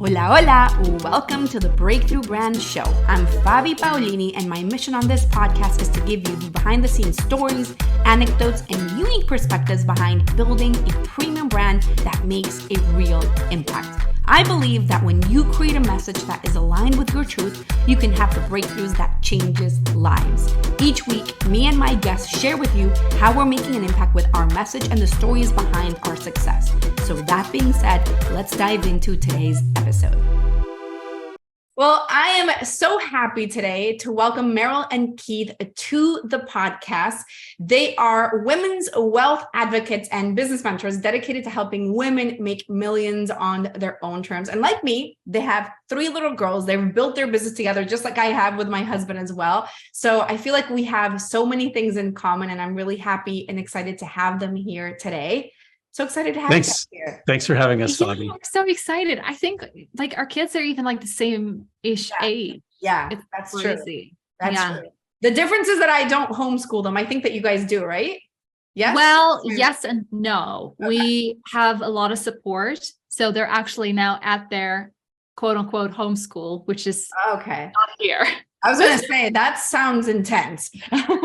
Hola, hola! Welcome to the Breakthrough Brand Show. I'm Fabi Paolini, and my mission on this podcast is to give you the behind-the-scenes stories, anecdotes, and unique perspectives behind building a premium brand that makes a real impact. I believe that when you create a message that is aligned with your truth, you can have the breakthroughs that changes lives. Each week, me and my guests share with you how we're making an impact with our message and the stories behind our success. So that being said, let's dive into today's episode. Well, I am so happy today to welcome Merel and Keith to the podcast. They are women's wealth advocates and business mentors dedicated to helping women make millions on their own terms. And like me, they have 3 little girls. They've built their business together, just like I have with my husband as well. So I feel like we have so many things in common, and I'm really happy and excited to have them here today. So excited to have you here. Thanks for having us, Fabi. I'm so excited. I think like our kids are even like the same-ish age. Yeah, that's crazy. That's true. The difference is that I don't homeschool them. I think that you guys do, right? Yes. Well, yes and no. Okay. We have a lot of support. So they're actually now at their quote unquote homeschool, which is okay. Not here. I was going to say, that sounds intense. I'm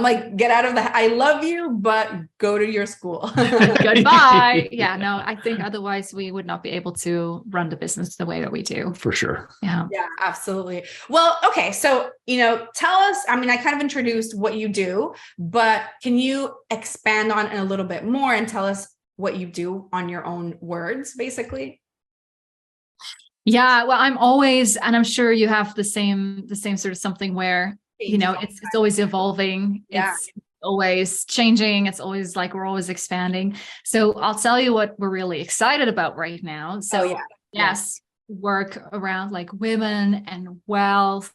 like, get out of I love you, but go to your school. Goodbye. Yeah, no, I think otherwise we would not be able to run the business the way that we do. For sure. Yeah, absolutely. Well, okay. So, tell us, I kind of introduced what you do, but can you expand on it a little bit more and tell us what you do on your own words, basically? Yeah, well, I'm always, and I'm sure you have the same sort of something where it's always evolving. Yeah. It's always changing. It's always like we're always expanding. So I'll tell you what we're really excited about right now. So yes, work around like women and wealth,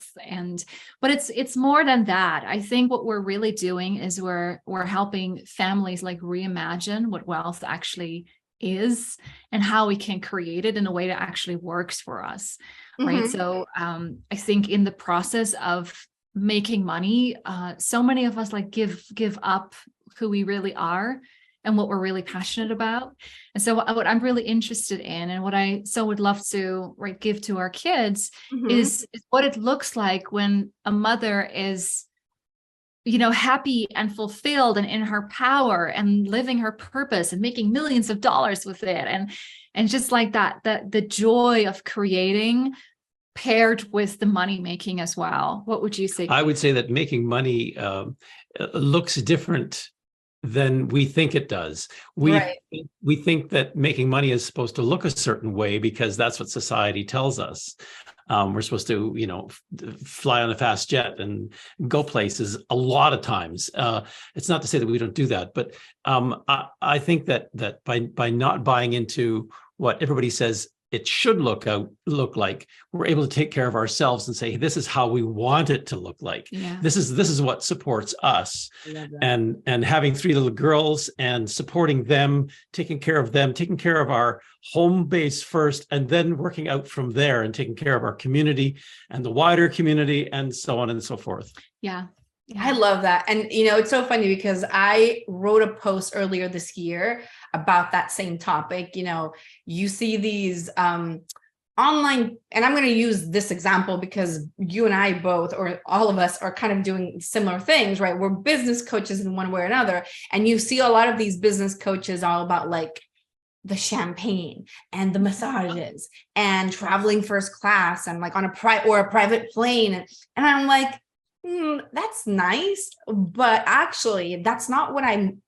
but it's more than that. I think what we're really doing is we're helping families like reimagine what wealth actually is and how we can create it in a way that actually works for us. Right. So I think in the process of making money, so many of us like give up who we really are and what we're really passionate about. And so what I'm really interested in and what I would love to give to our kids is what it looks like when a mother is happy and fulfilled and in her power and living her purpose and making millions of dollars with it, and just like that the joy of creating paired with the money making as well. What would you say? I would say that making money looks different than we think it does. We think that making money is supposed to look a certain way because that's what society tells us. We're supposed to, fly on a fast jet and go places a lot of times. It's not to say that we don't do that, but I think that by not buying into what everybody says it should look like, we're able to take care of ourselves and say, this is how we want it to look like. Yeah. This is what supports us. And having 3 little girls and supporting them, taking care of our home base first, and then working out from there and taking care of our community and the wider community and so on and so forth. Yeah. I love that. And, it's so funny because I wrote a post earlier this year about that same topic. You see these online, and I'm going to use this example because you and I both, or all of us, are kind of doing similar things, right? We're business coaches in one way or another. And you see a lot of these business coaches all about like the champagne and the massages and traveling first class and like on a private plane. And I'm like, that's nice, but actually that's not why I'm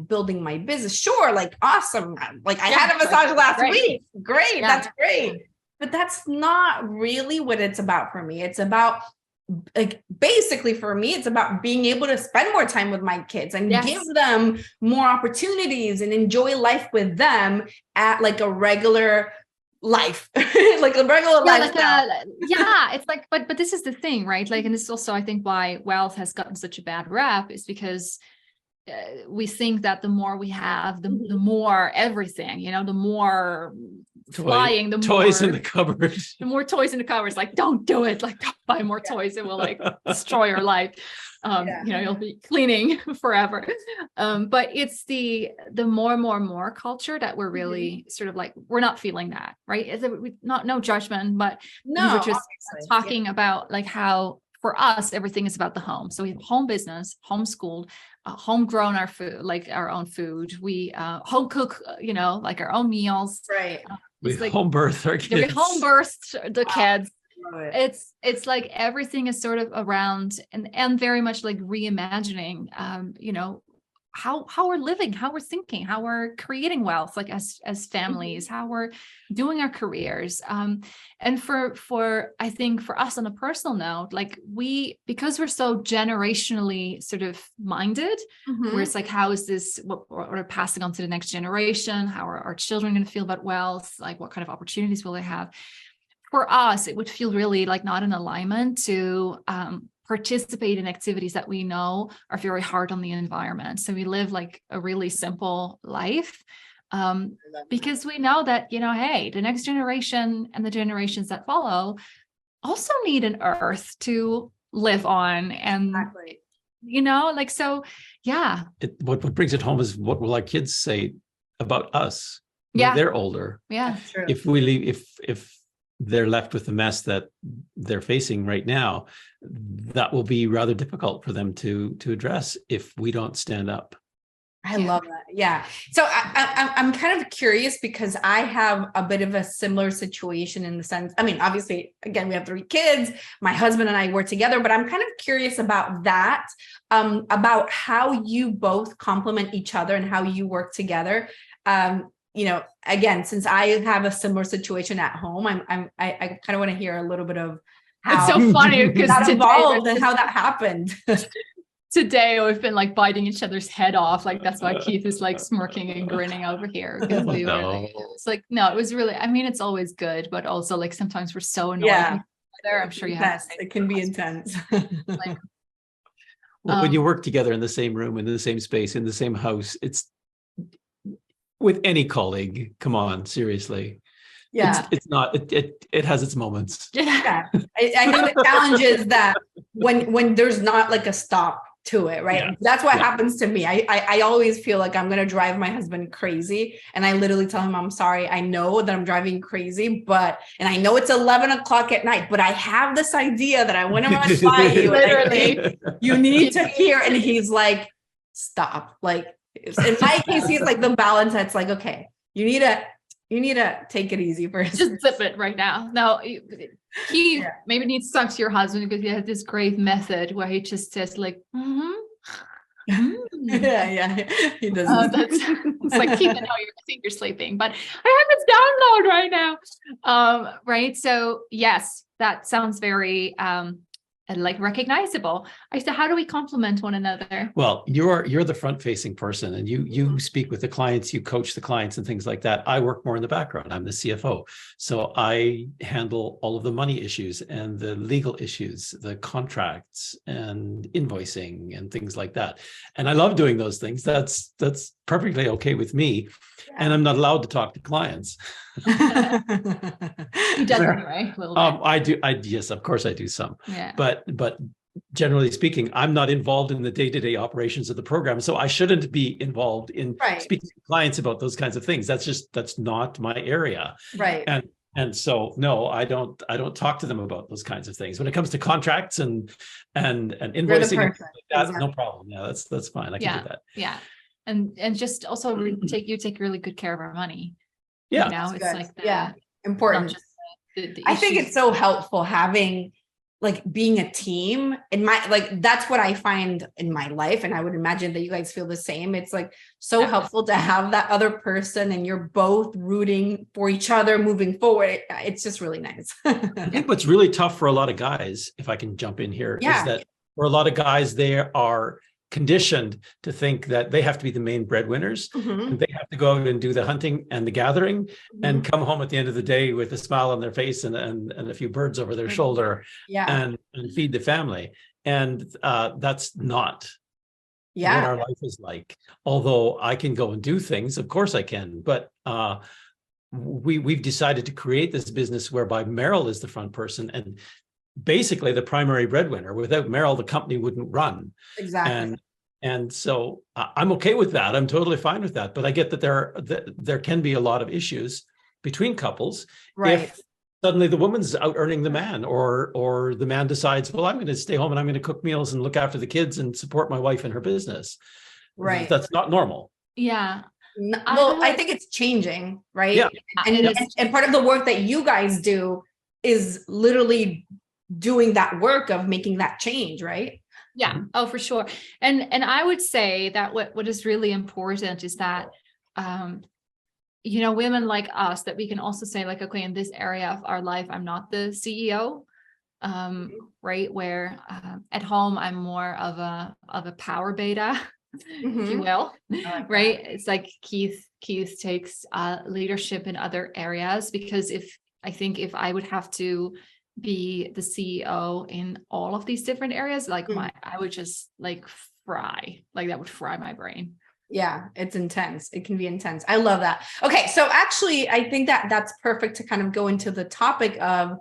building my business. Sure, like awesome. Like I had a massage last week. Great. Yeah. That's great. But that's not really what it's about for me. It's about basically for me, it's about being able to spend more time with my kids and give them more opportunities and enjoy life with them at like a regular life, like a regular lifestyle. It's like, but this is the thing, right? Like, and this is also, I think, why wealth has gotten such a bad rap is because we think that the more we have, the more everything, the more flying, the toys more in the cupboard. The more toys in the cupboard. It's like, don't do it. Like, don't buy more toys. It will like destroy your life. You'll be cleaning forever. But it's the more culture that we're really sort of like, we're not feeling that, right? No judgment, but we were just talking about like how for us, everything is about the home. So we have home business, homeschooled, homegrown our food, like our own food. We home cook, like our own meals. Right. We home birth our kids. We home birthed the kids. It's like everything is sort of around and very much like reimagining, how we're living, how we're thinking, how we're creating wealth, like as families, how we're doing our careers. And for I think for us on a personal note, like because we're so generationally sort of minded, where it's like, how is this, what we're passing on to the next generation? How are our children going to feel about wealth? Like what kind of opportunities will they have? For us, it would feel really like not in alignment to participate in activities that we know are very hard on the environment. So we live like a really simple life because we know that, hey, the next generation and the generations that follow also need an earth to live on. And, so, yeah. What brings it home is what will our kids say about us when they're older. Yeah. That's true. If we leave, if they're left with the mess that they're facing right now, that will be rather difficult for them to address if we don't stand up. I love that. Yeah. So I'm kind of curious because I have a bit of a similar situation in the sense, I mean, obviously, again, we have 3 kids, my husband and I work together, but I'm kind of curious about that, about how you both complement each other and how you work together. Again, since I have a similar situation at home, I kind of want to hear a little bit of how it's so funny because that evolved and how that happened. Today we've been like biting each other's head off. Like that's why Keith is like smirking and grinning over here. Because it's like, no, it was really, I mean, it's always good, but also like sometimes we're so annoyed. Yeah. I'm sure you have. It can be intense. When you work together in the same room, in the same space, in the same house, it's with any colleague, come on, seriously. Yeah. It's not, it has its moments. Yeah. I know the challenge is that when there's not like a stop to it, right? Yeah. That's what happens to me. I always feel like I'm going to drive my husband crazy. And I literally tell him, I'm sorry. I know that I'm driving crazy, and I know it's 11 o'clock at night, but I have this idea that I want to run by you. Literally, you need to hear. And he's like, stop. Like, in my case, he's like the balance that's like, okay, you need to take it easy first. Just zip it right now. No, he maybe needs to talk to your husband because he has this great method where he just says like, yeah, he does. It's like, Keith, I think you're sleeping, but I have this download right now. Right. So yes, that sounds very like recognizable. I said, how do we complement one another? Well, you're the front-facing person, and you speak with the clients, you coach the clients and things like that. I work more in the background. I'm the CFO, so I handle all of the money issues and the legal issues, the contracts and invoicing and things like that. And I love doing those things. That's perfectly okay with me. Yeah. And I'm not allowed to talk to clients. He does anyway. I do. Yes, of course I do some. Yeah. But generally speaking, I'm not involved in the day-to-day operations of the program, so I shouldn't be involved in speaking to clients about those kinds of things. That's not my area. Right. And so no, I don't talk to them about those kinds of things. When it comes to contracts and invoicing, like that, no problem. Yeah, that's fine. I can do that. Yeah. And just also take really good care of our money. Yeah. It's like important. The I think it's so helpful having like being a team in that's what I find in my life. And I would imagine that you guys feel the same. It's like so helpful to have that other person and you're both rooting for each other moving forward. It's just really nice. I think what's really tough for a lot of guys, if I can jump in here, is that for a lot of guys, they are conditioned to think that they have to be the main breadwinners, and they have to go out and do the hunting and the gathering and come home at the end of the day with a smile on their face and a few birds over their shoulder and feed the family. And that's not what our life is like. Although I can go and do things, of course I can, but we've decided to create this business whereby Merel is the front person and basically the primary breadwinner. Without Merel, the company wouldn't run. Exactly. And so I'm okay with that. I'm totally fine with that. But I get that there can be a lot of issues between couples if suddenly the woman's out earning the man, or the man decides, well, I'm going to stay home and I'm going to cook meals and look after the kids and support my wife in her business. Right. That's not normal. Yeah. Well, I think it's changing, right? Yeah. And part of the work that you guys do is literally doing that work of making that change, right? Yeah. Oh, for sure. And I would say that what is really important is that, women like us, that we can also say like, okay, in this area of our life, I'm not the CEO, right? Where at home, I'm more of a power beta, if you will, right? It's like Keith takes leadership in other areas, because if I would have to be the CEO in all of these different areas, like I would just like fry, like that would fry my brain. Yeah, it's intense. It can be intense. I love that. Okay, so actually, I think that that's perfect to kind of go into the topic of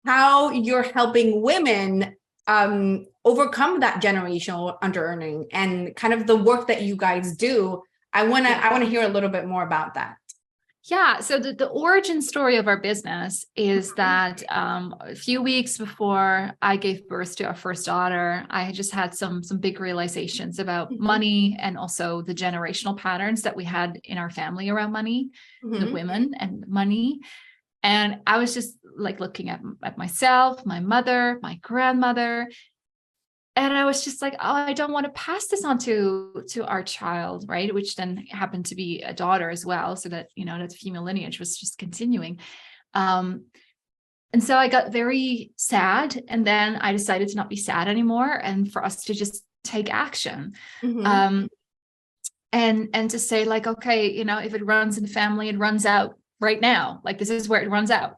how you're helping women overcome that generational under-earning and kind of the work that you guys do. I want to hear a little bit more about that. Yeah. So the origin story of our business is that a few weeks before I gave birth to our first daughter, I had just had some big realizations about money, and also the generational patterns that we had in our family around money, the women and money. And I was just like looking at myself, my mother, my grandmother. And I was just like, oh, I don't want to pass this on to our child, right? Which then happened to be a daughter as well. So that, that female lineage was just continuing. And so I got very sad. And then I decided to not be sad anymore, and for us to just take action. And to say like, okay, if it runs in the family, it runs out right now. Like, this is where it runs out.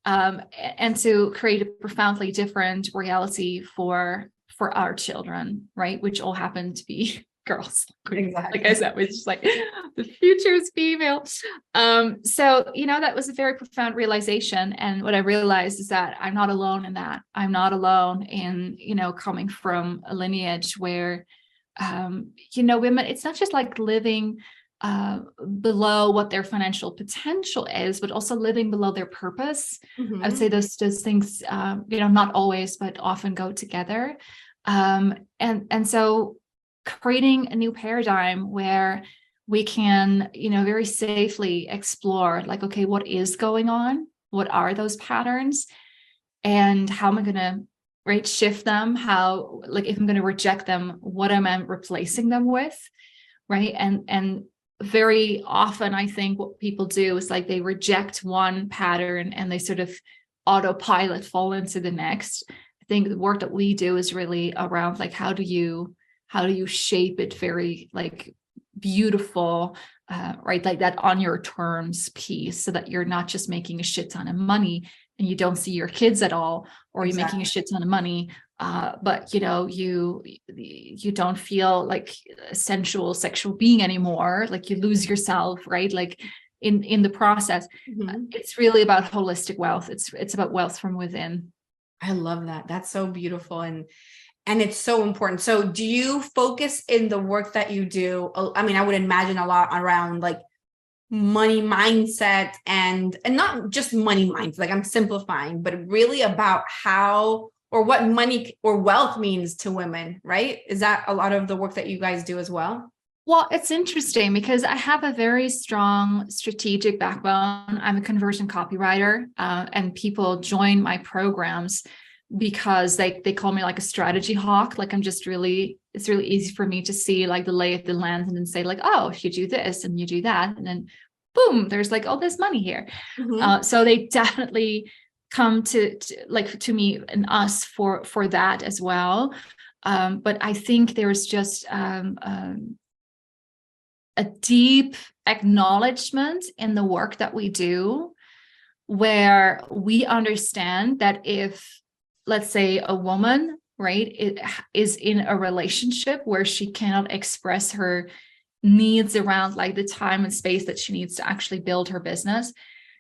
And to create a profoundly different reality for our children, right? Which all happen to be girls. Exactly. Like I said, which is like the future is female. So, that was a very profound realization. And what I realized is that I'm not alone in that. I'm not alone in, coming from a lineage where, women, it's not just like living below what their financial potential is, but also living below their purpose. I would say those things, not always, but often go together. And so creating a new paradigm where we can, very safely explore like, okay, what is going on? What are those patterns? And how am I going to shift them? How, like, if I'm going to reject them, what am I replacing them with? Right. And very often I think what people do is like they reject one pattern and they sort of autopilot fall into the next. I think the work that we do is really around like, how do you shape it very like beautiful, right? Like that on your terms piece, so that you're not just making a shit ton of money and you don't see your kids at all, or you're making a shit ton of money, but you don't feel like a sensual sexual being anymore. Like you lose yourself, right? Like in the process. It's really about holistic wealth. It's about wealth from within. I love that. That's so beautiful. And it's so important. So do you focus in the work that you do? I mean, I would imagine a lot around like money mindset and not just money mindset, like I'm simplifying, but really about how or what money or wealth means to women, right? Is that a lot of the work that you guys do as well? Well, it's interesting because I have a very strong strategic backbone. I'm a conversion copywriter, and people join my programs because they call me like a strategy hawk. Like it's really easy for me to see like the lay of the land and then say like, oh, if you do this and you do that, and then boom, there's like, oh, there's money here. So they definitely come to me and us for that as well. But I think there's just a deep acknowledgement in the work that we do, where we understand that if, let's say, a woman, right, is in a relationship where she cannot express her needs around like the time and space that she needs to actually build her business,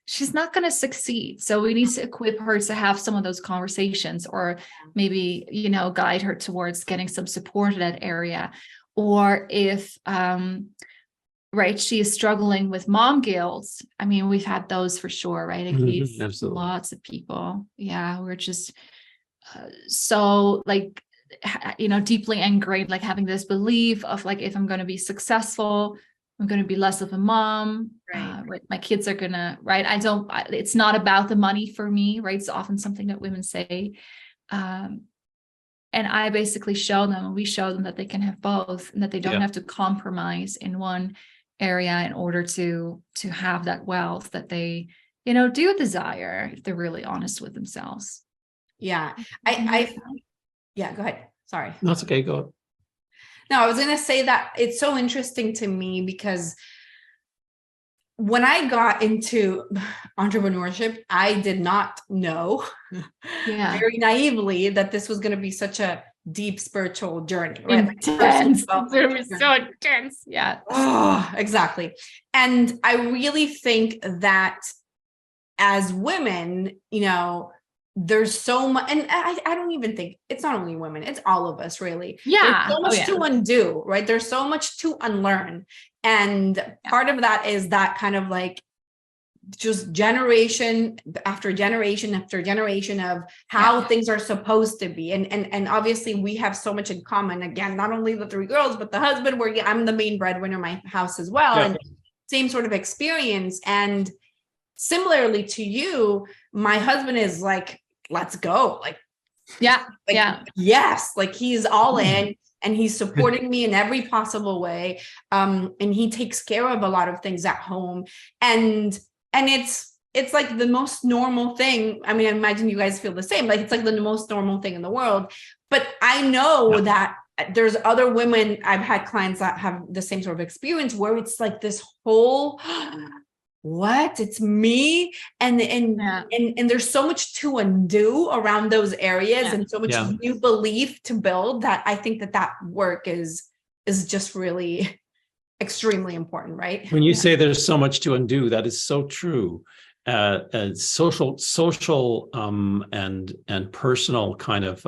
she's not going to succeed. So we need to equip her to have some of those conversations, or maybe, you know, guide her towards getting some support in that area. Or if, right, she is struggling with mom guilt. I mean, we've had those for sure, right? Absolutely. Lots of people. Yeah. We're just so like, you know, deeply ingrained, like having this belief of like, if I'm going to be successful, I'm going to be less of a mom, right? My kids are going to, right? It's not about the money for me, right? It's often something that women say. And I basically show them, and we show them that they can have both, and that they don't have to compromise in one area in order to have that wealth that they, you know, do desire, if they're really honest with themselves. Yeah. Yeah, go ahead. Sorry. No, it's okay. Go. No, I was going to say that it's so interesting to me because when I got into entrepreneurship, I did not know very naively that this was going to be such a deep spiritual journey. Right? Intense. It was so intense. Yeah. Oh, exactly. And I really think that as women, you know, there's so much, and I don't even think it's not only women, it's all of us really. Yeah. There's so much to undo, right? There's so much to unlearn. And part of that is that kind of like just generation after generation after generation of how things are supposed to be. And obviously we have so much in common. Again, not only the three girls, but the husband, where I'm the main breadwinner in my house as well. And same sort of experience. And similarly to you, my husband is like, let's go. Like, yes, like he's all in, and he's supporting me in every possible way. And he takes care of a lot of things at home. And it's like the most normal thing. I mean, I imagine you guys feel the same. Like, it's like the most normal thing in the world. But I know that there's other women, I've had clients that have the same sort of experience, where it's like this whole, what, it's me, and there's so much to undo around those areas, and so much new belief to build, that I think that work is just really extremely important, right? When you say there's so much to undo, that is so true. Social and personal kind of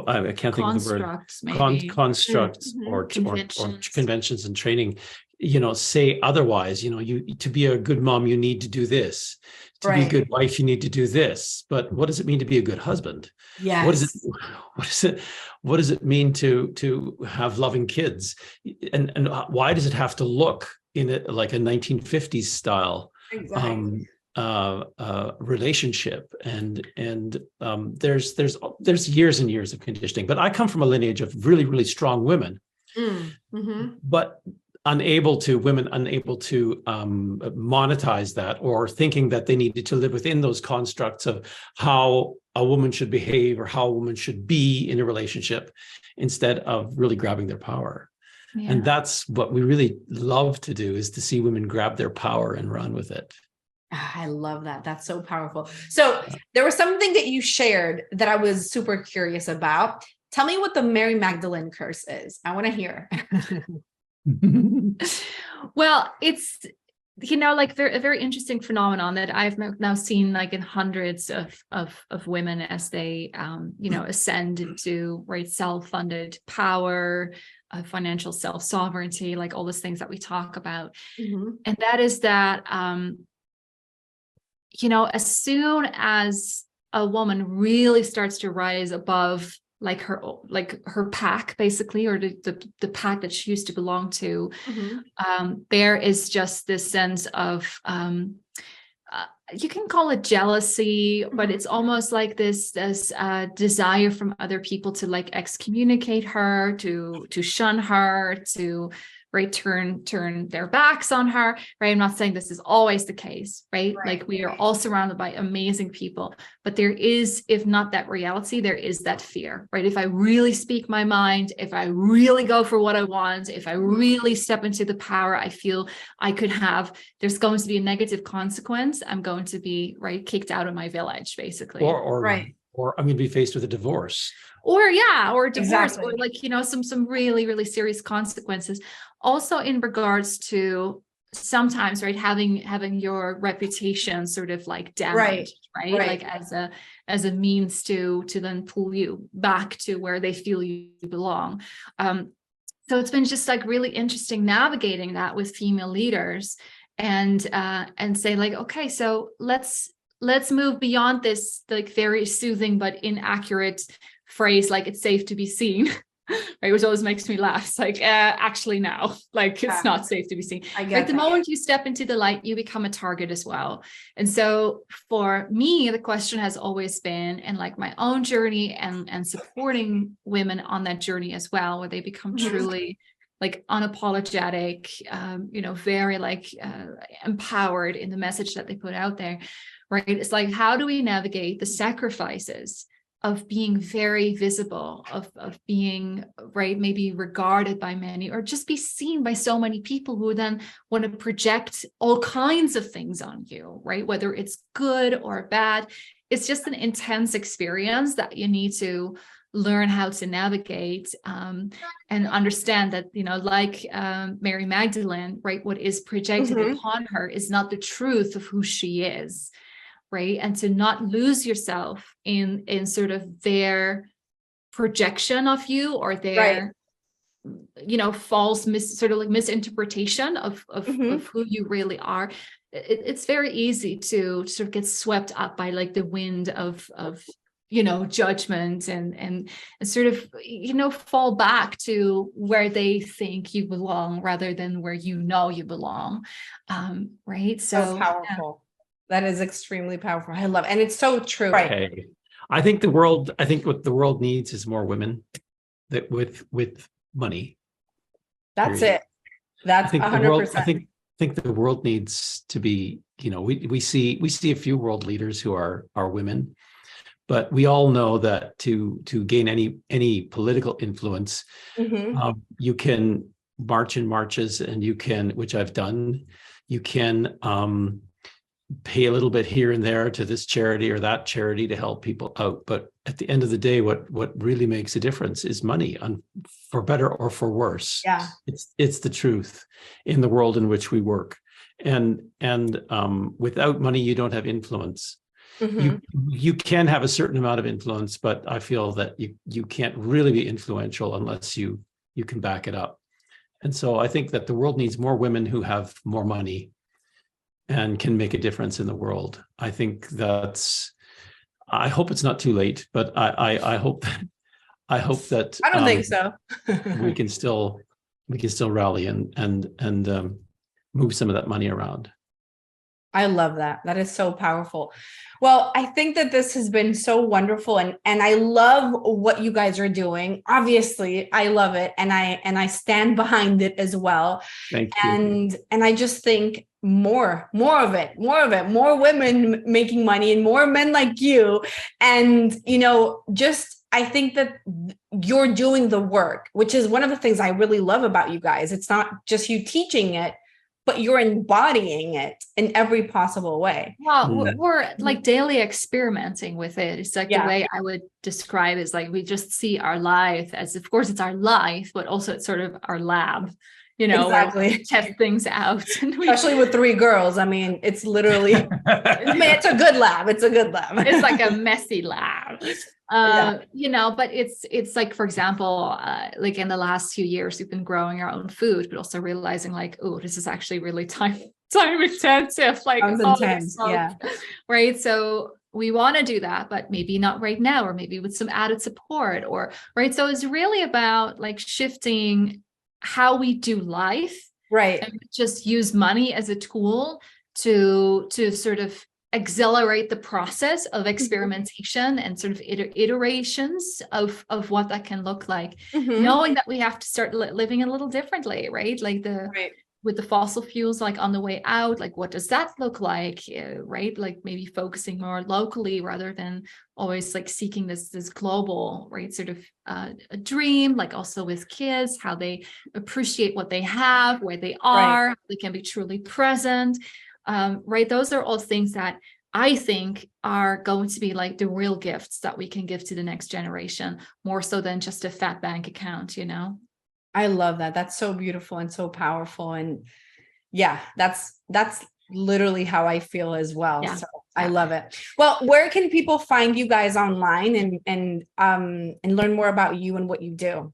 I can't think of the word, constructs or conventions and training, you know, say otherwise. You know, to be a good mom, you need to do this. To be a good wife, you need to do this. But what does it mean to be a good husband? Yes. What does it mean to have loving kids? And why does it have to look in like a 1950s style relationship? And there's years and years of conditioning. But I come from a lineage of really, really strong women, but unable to monetize that, or thinking that they needed to live within those constructs of how a woman should behave or how a woman should be in a relationship, instead of really grabbing their power. And that's what we really love to do, is to see women grab their power and run with it. I love that. That's so powerful. So there was something that you shared that I was super curious about. Tell me what the Mary Magdalene curse is. I want to hear. Well, it's, you know, like a very interesting phenomenon that I've now seen like in hundreds of women as they, you know, ascend into self-funded power, financial self-sovereignty, like all those things that we talk about. And that is that, you know, as soon as a woman really starts to rise above like her pack, basically, or the pack that she used to belong to, there is just this sense of you can call it jealousy, but it's almost like this desire from other people to like excommunicate her, to shun her, to turn their backs on her, right? I'm not saying this is always the case, right? Like we are all surrounded by amazing people, but there is, if not that reality, there is that fear, right? If I really speak my mind, if I really go for what I want, if I really step into the power I feel I could have, there's going to be a negative consequence. I'm going to be kicked out of my village, basically. or I'm going to be faced with a divorce. Or divorce, Exactly. or like, some really, really serious consequences. Also in regards to sometimes, right, having your reputation sort of like damaged, right? Like as a means to then pull you back to where they feel you belong. So it's been just like really interesting navigating that with female leaders and say like, okay, so let's move beyond this like very soothing but inaccurate phrase, like it's safe to be seen, right? Which always makes me laugh. It's like, actually no, like it's not safe to be seen. Right? The moment you step into the light, you become a target as well. And so for me, the question has always been, and like my own journey and supporting women on that journey as well, where they become truly like unapologetic, very like empowered in the message that they put out there, right? It's like, how do we navigate the sacrifices of being very visible, of being, right, maybe regarded by many, or just be seen by so many people who then want to project all kinds of things on you, right? Whether it's good or bad, it's just an intense experience that you need to learn how to navigate, and understand that, like Mary Magdalene, right, what is projected upon her is not the truth of who she is. Right. And to not lose yourself in sort of their projection of you, or their, false misinterpretation of who you really are. It's very easy to sort of get swept up by like the wind of judgment and sort of, fall back to where they think you belong rather than where you belong. Right. So powerful. That is extremely powerful. I love it. And it's so true. Right. Okay. I think what the world needs is more women that with money. That's period. It. That's 100%. I think the world needs to be, we see a few world leaders who are women, but we all know that to gain any political influence, you can march in marches, and you can, which I've done, you can pay a little bit here and there to this charity or that charity to help people out. But at the end of the day, what really makes a difference is money, for better or for worse. Yeah. It's the truth in the world in which we work. And without money, you don't have influence. You can have a certain amount of influence, but I feel that you can't really be influential unless you can back it up. And so I think that the world needs more women who have more money and can make a difference in the world. I think I hope it's not too late, but I hope that I don't think so. we can still rally and move some of that money around. I love that. That is so powerful. Well, I think that this has been so wonderful, and I love what you guys are doing. Obviously, I love it, and I stand behind it as well. Thank you. And I just think more of it, more women making money and more men like you. And, I think that you're doing the work, which is one of the things I really love about you guys. It's not just you teaching it, but you're embodying it in every possible way. Well, we're like daily experimenting with it. It's like the way I would describe it is like we just see our life as, of course, it's our life, but also it's sort of our lab. Exactly. We test things out. Especially with 3 girls. I mean, it's literally, it's a good lab. It's a good lab. It's like a messy lab. But it's like, for example, like in the last few years, we've been growing our own food, but also realizing like, oh, this is actually really time intensive. Like, intense. Right. So we want to do that, but maybe not right now, or maybe with some added support, or right. So it's really about like shifting how we do life, right? And just use money as a tool to sort of accelerate the process of experimentation and sort of iterations of what that can look like, knowing that we have to start living a little differently, right? Like with the fossil fuels, like on the way out, like what does that look like, right? Like maybe focusing more locally rather than always like seeking this global, right, sort of a dream, like also with kids, how they appreciate what they have, where they are, they can be truly present, right? Those are all things that I think are going to be like the real gifts that we can give to the next generation, more so than just a fat bank account, you know? I love that. That's so beautiful and so powerful. And yeah, that's literally how I feel as well. Yeah. So I love it. Well, where can people find you guys online and learn more about you and what you do?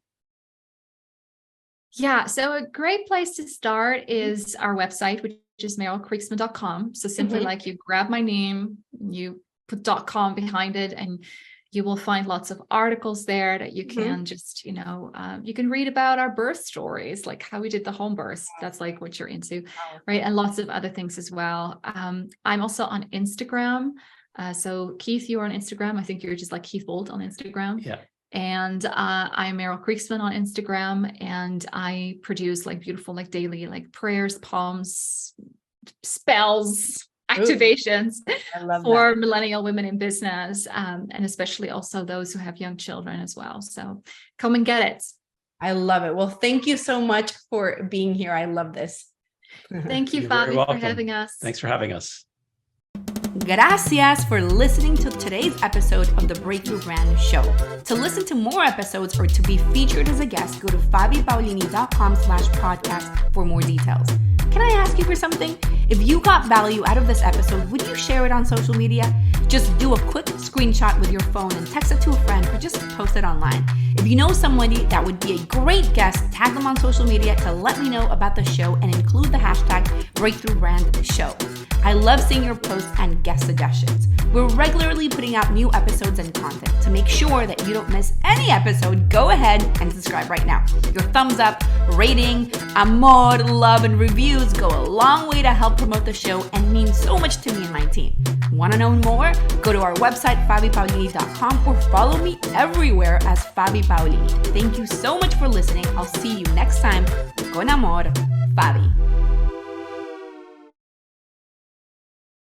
Yeah, so a great place to start is our website, which is merelkriegsman.com. So simply like you grab my name, you put .com behind it, and you will find lots of articles there that you can just, you know, you can read about our birth stories, like how we did the home birth. That's like what you're into, right? And lots of other things as well. I'm also on Instagram. So Keith, you're on Instagram. I think you're just like Keith Bolt on Instagram. Yeah. And I'm Merel Kriegsman on Instagram, and I produce like beautiful, like daily, like prayers, poems, spells, activations for millennial women in business, and especially also those who have young children as well. So come and get it. I love it. Well, thank you so much for being here. I love this. Thank you, Fabi, for having us. Thanks for having us. Gracias for listening to today's episode of the Breakthrough Brand Show. To listen to more episodes or to be featured as a guest, go to fabipaolini.com/podcast for more details. Can I ask you for something? If you got value out of this episode, would you share it on social media? Just do a quick screenshot with your phone and text it to a friend, or just post it online. If you know somebody that would be a great guest, tag them on social media to let me know about the show and include the hashtag Breakthrough Brand Show. I love seeing your posts and guest suggestions. We're regularly putting out new episodes and content. To make sure that you don't miss any episode, go ahead and subscribe right now. Your thumbs up, rating, amor, love, and reviews go a long way to help promote the show and mean so much to me and my team. Want to know more? Go to our website, fabipaolini.com, or follow me everywhere as Fabi Paolini. Thank you so much for listening. I'll see you next time. Con amor, Fabi.